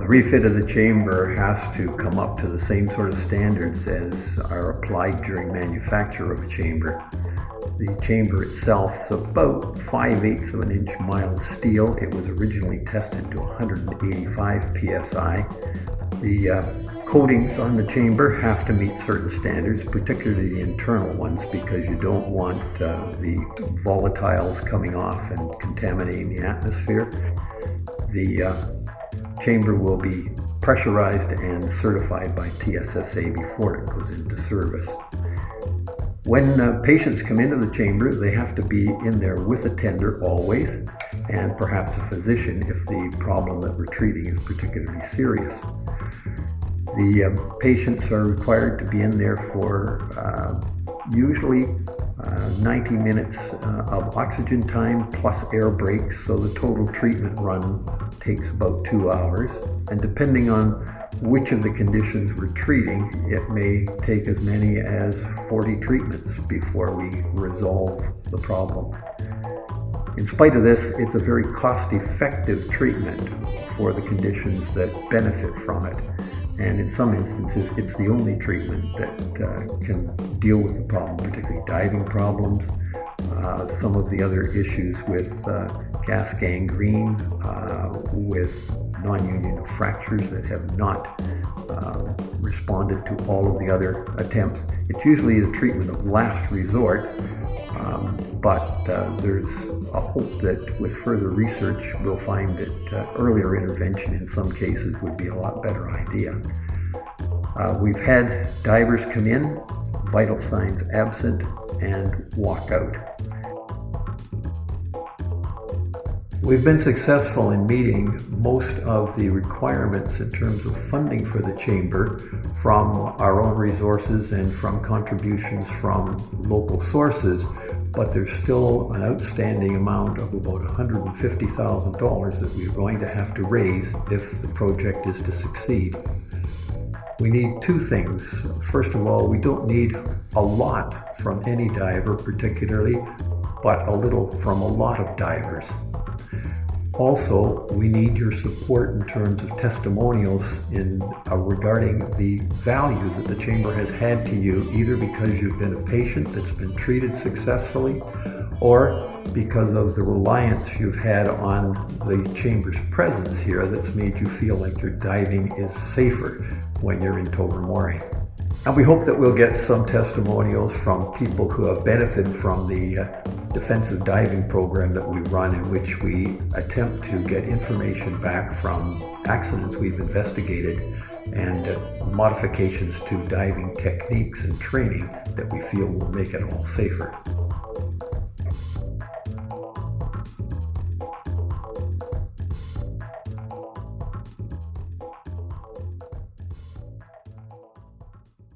refit of the chamber has to come up to the same sort of standards as are applied during manufacture of a chamber. The chamber itself is about 5/8 of an inch mild steel. It was originally tested to 185 psi. The coatings on the chamber have to meet certain standards, particularly the internal ones, because you don't want the volatiles coming off and contaminating the atmosphere. The chamber will be pressurized and certified by TSSA before it goes into service. When patients come into the chamber, they have to be in there with a tender always, and perhaps a physician if the problem that we're treating is particularly serious. The patients are required to be in there for usually 90 minutes of oxygen time plus air breaks, so the total treatment run takes about 2 hours. And depending on which of the conditions we're treating, it may take as many as 40 treatments before we resolve the problem. In spite of this, it's a very cost-effective treatment for the conditions that benefit from it. And in some instances, it's the only treatment that can deal with the problem, particularly diving problems, some of the other issues with gas gangrene, with non-union fractures that have not responded to all of the other attempts. It's usually the treatment of last resort, but there's a hope that with further research we'll find that earlier intervention in some cases would be a lot better idea. We've had divers come in, vital signs absent, and walk out. We've been successful in meeting most of the requirements in terms of funding for the chamber from our own resources and from contributions from local sources, but there's still an outstanding amount of about $150,000 that we're going to have to raise if the project is to succeed. We need two things. First of all, we don't need a lot from any diver particularly, but a little from a lot of divers. Also, we need your support in terms of testimonials regarding the value that the chamber has had to you, either because you've been a patient that's been treated successfully, or because of the reliance you've had on the chamber's presence here that's made you feel like your diving is safer when you're in Tobermory. And we hope that we'll get some testimonials from people who have benefited from the defensive diving program that we run, in which we attempt to get information back from accidents we've investigated and modifications to diving techniques and training that we feel will make it all safer.